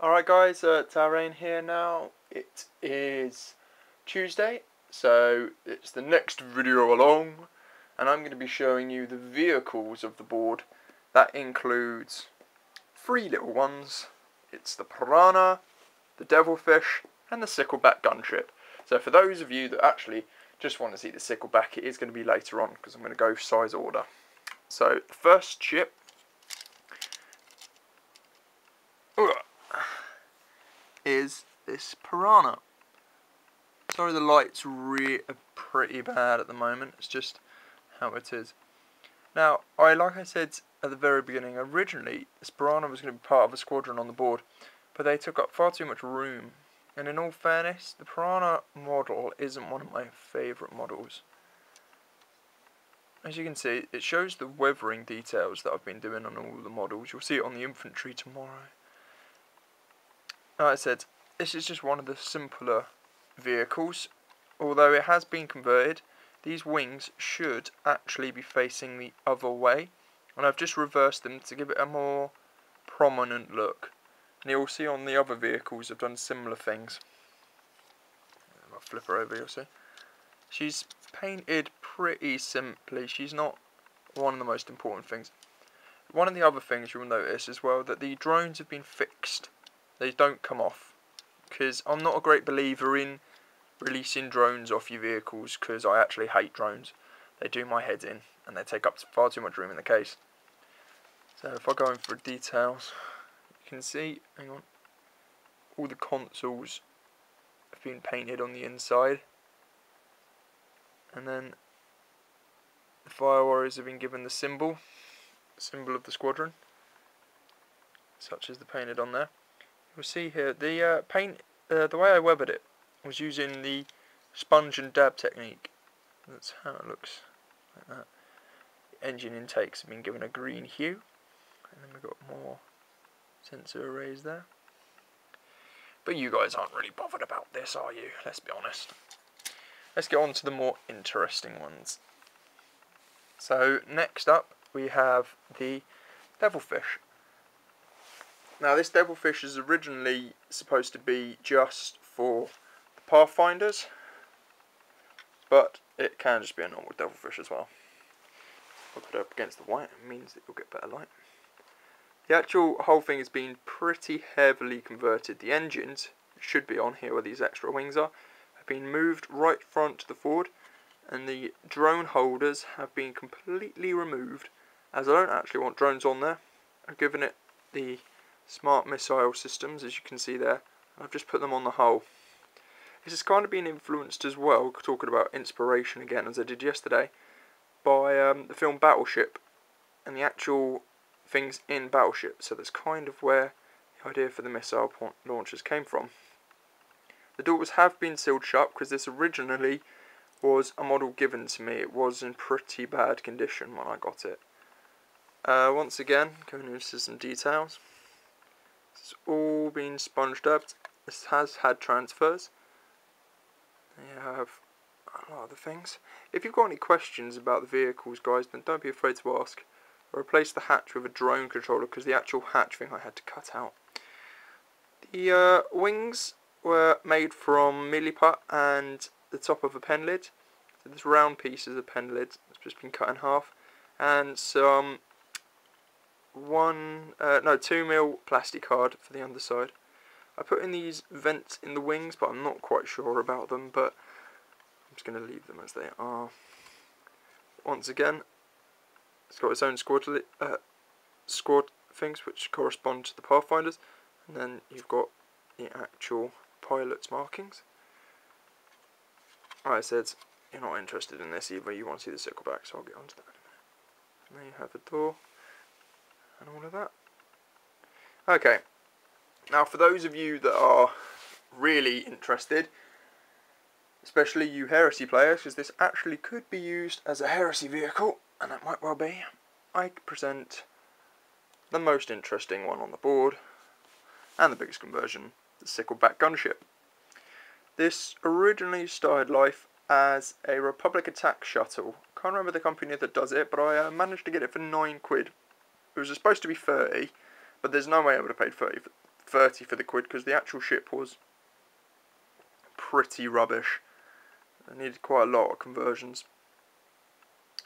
Alright guys, Tarain here now. It is Tuesday, so it's the next video along, and I'm going to be showing you the vehicles of the board. That includes three little ones. It's the Piranha, the Devilfish, and the Sickleback gunship. So for those of you that actually just want to see the Sickleback, it is going to be later on, because I'm going to go size order. So the first ship is this Piranha. Sorry, the lights are pretty bad at the moment. It's just how it is. Now, like I said at the very beginning, originally this Piranha was going to be part of a squadron on the board, but they took up far too much room. And in all fairness, the Piranha model isn't one of my favourite models. As you can see, it shows the weathering details that I've been doing on all the models. You'll see it on the infantry tomorrow. Like I said, this is just one of the simpler vehicles. Although it has been converted, these wings should actually be facing the other way. And I've just reversed them to give it a more prominent look. And you'll see on the other vehicles I've done similar things. I'll flip her over, you'll see. She's painted pretty simply. She's not one of the most important things. One of the other things you'll notice as well, that the drones have been fixed. They don't come off, because I'm not a great believer in releasing drones off your vehicles, because I actually hate drones. They do my head in, and they take up far too much room in the case. So if I go in for details, you can see, hang on, all the consoles have been painted on the inside, and then the fire warriors have been given the symbol of the squadron, such as the painted on there. You'll see here, the paint, the way I weathered it was using the sponge and dab technique. That's how it looks, like that. The engine intakes have been given a green hue, and then we've got more sensor arrays there. But you guys aren't really bothered about this, are you? Let's be honest. Let's get on to the more interesting ones. So next up we have the Devilfish. Now this Devilfish is originally supposed to be just for the Pathfinders, but it can just be a normal Devilfish as well. If I put it up against the white, it means that you'll get better light. The actual whole thing has been pretty heavily converted. The engines, which should be on here where these extra wings are, have been moved right front to the forward, and the drone holders have been completely removed, as I don't actually want drones on there. I've given it the smart missile systems, as you can see there. I've just put them on the hull. This has kind of been influenced as well, talking about inspiration again, as I did yesterday, by the film Battleship and the actual things in Battleship. So that's kind of where the idea for the missile launchers came from. The doors have been sealed shut, because this originally was a model given to me. It was in pretty bad condition when I got it. Once again, going into some details. It's all been sponge dabbed. This has had transfers. You have a lot of the things. If you've got any questions about the vehicles, guys, then don't be afraid to ask. I replaced the hatch with a drone controller, because the actual hatch thing I had to cut out. The wings were made from milliput and the top of a pen lid. So this round piece is a pen lid. It's just been cut in half, and some 2mm plastic card for the underside. I put in these vents in the wings, but I'm not quite sure about them, but I'm just going to leave them as they are. Once again, it's got its own squad things which correspond to the Pathfinders, and then you've got the actual pilot's markings. Like I said, you're not interested in this either, you want to see the Sickleback, so I'll get onto that in a minute. And there you have the door and all of that. Okay, now for those of you that are really interested, especially you heresy players, because this actually could be used as a heresy vehicle, and that might well be, I present the most interesting one on the board, and the biggest conversion, the Sickleback gunship. This originally started life as a Republic attack shuttle. Can't remember the company that does it, but I managed to get it for £9. It was supposed to be 30, but there's no way I would have paid 30 30 for the quid because the actual ship was pretty rubbish. I needed quite a lot of conversions.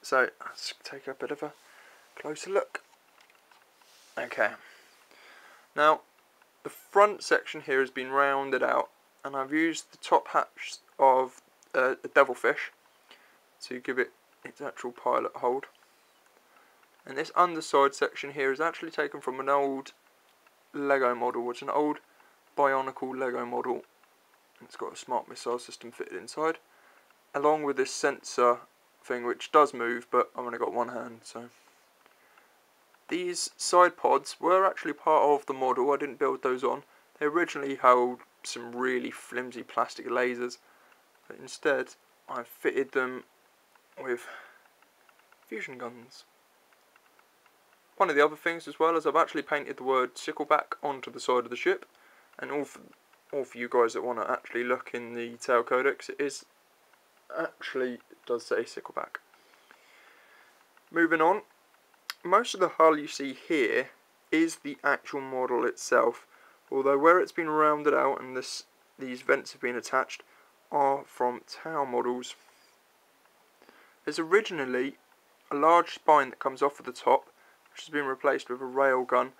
So let's take a bit of a closer look. Okay. Now the front section here has been rounded out, and I've used the top hatch of a Devilfish to give it its actual pilot hold. And this underside section here is actually taken from an old Lego model, which is an old Bionicle Lego model. It's got a smart missile system fitted inside, along with this sensor thing which does move, but I've only got one hand, so. These side pods were actually part of the model. I didn't build those on. They originally held some really flimsy plastic lasers, but instead I fitted them with fusion guns. One of the other things as well is I've actually painted the word Sickleback onto the side of the ship, and all for you guys that want to actually look in the tail codex, it does say Sickleback. Moving on, most of the hull you see here is the actual model itself, although where it's been rounded out and these vents have been attached are from tail models. There's originally a large spine that comes off at the top, which has been replaced with a rail gun,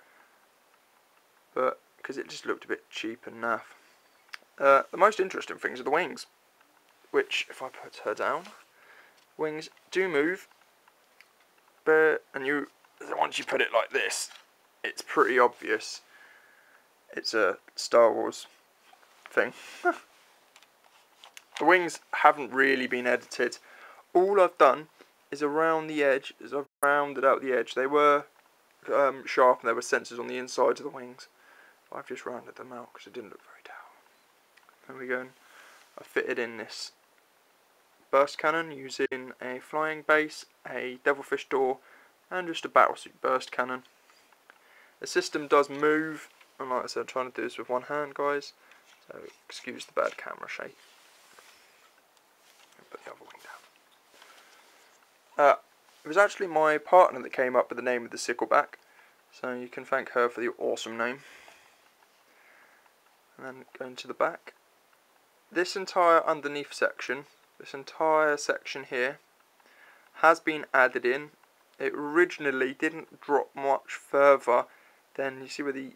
but because it just looked a bit cheap and naff. The most interesting things are the wings, which, if I put her down, wings do move, but once you put it like this, it's pretty obvious it's a Star Wars thing. The wings haven't really been edited. All I've done is around the edge, I've rounded out the edge. They were sharp and there were sensors on the inside of the wings. I've just rounded them out because it didn't look very down. There we go. I fitted in this burst cannon using a flying base, a Devilfish door, and just a battlesuit burst cannon. The system does move, and like I said, I'm trying to do this with one hand, guys, so excuse the bad camera shape. Put the other wing down. It was actually my partner that came up with the name of the Sickleback, so you can thank her for the awesome name. And then going to the back. This entire underneath section, this entire section here, has been added in. It originally didn't drop much further than, you see where the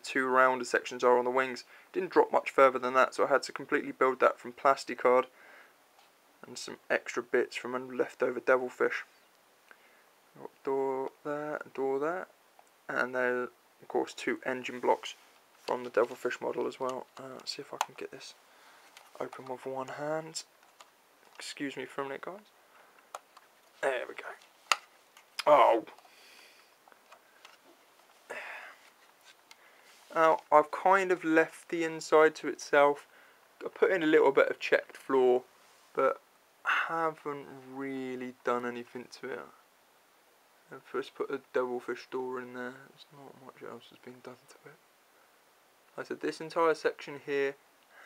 two rounder sections are on the wings, it didn't drop much further than that, so I had to completely build that from plasticard and some extra bits from a leftover Devilfish. Door there, and then of course two engine blocks from the Devilfish model as well. Let's see if I can get this open with one hand. Excuse me for a minute, guys. There we go. Oh! Now, I've kind of left the inside to itself. I put in a little bit of checked floor, but haven't really done anything to it. I've first put a Devilfish door in there. There's not much else has been done to it. Like I said, this entire section here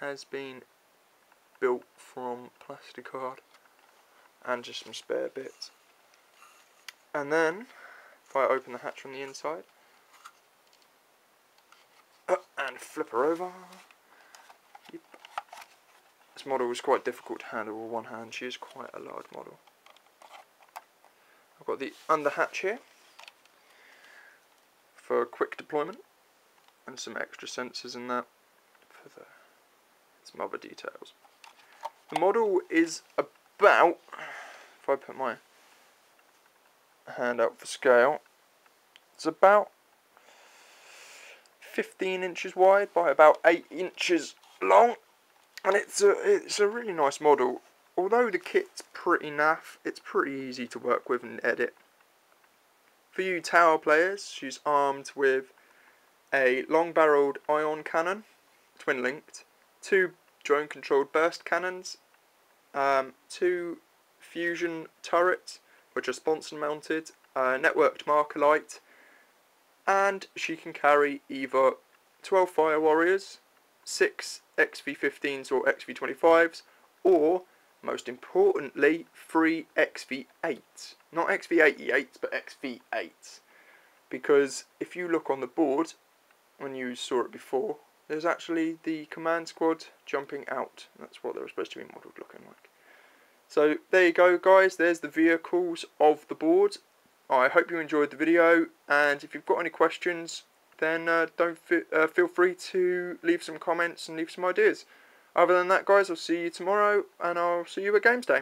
has been built from plasticard and just some spare bits. And then, if I open the hatch from the inside and flip her over, yep. This model was quite difficult to handle with one hand. She is quite a large model. I've got the under hatch here for quick deployment and some extra sensors in that for some other details. The model is about, if I put my hand out for scale, it's about 15 inches wide by about 8 inches long, and it's a really nice model. Although the kit's pretty naff, it's pretty easy to work with and edit. For you tower players, she's armed with a long-barreled ion cannon, twin-linked, 2 drone-controlled burst cannons, 2 fusion turrets, which are sponsor-mounted, networked marker light, and she can carry either 12 Fire Warriors, 6 XV-15s or XV-25s, or, most importantly, 3 XV-8s. Not XV-88s, but XV-8s. Because if you look on the board, when you saw it before, there's actually the command squad jumping out. That's what they were supposed to be modelled looking like. So there you go guys, there's the vehicles of the board. I hope you enjoyed the video, and if you've got any questions, then feel free to leave some comments and leave some ideas. Other than that guys, I'll see you tomorrow, and I'll see you at Games Day.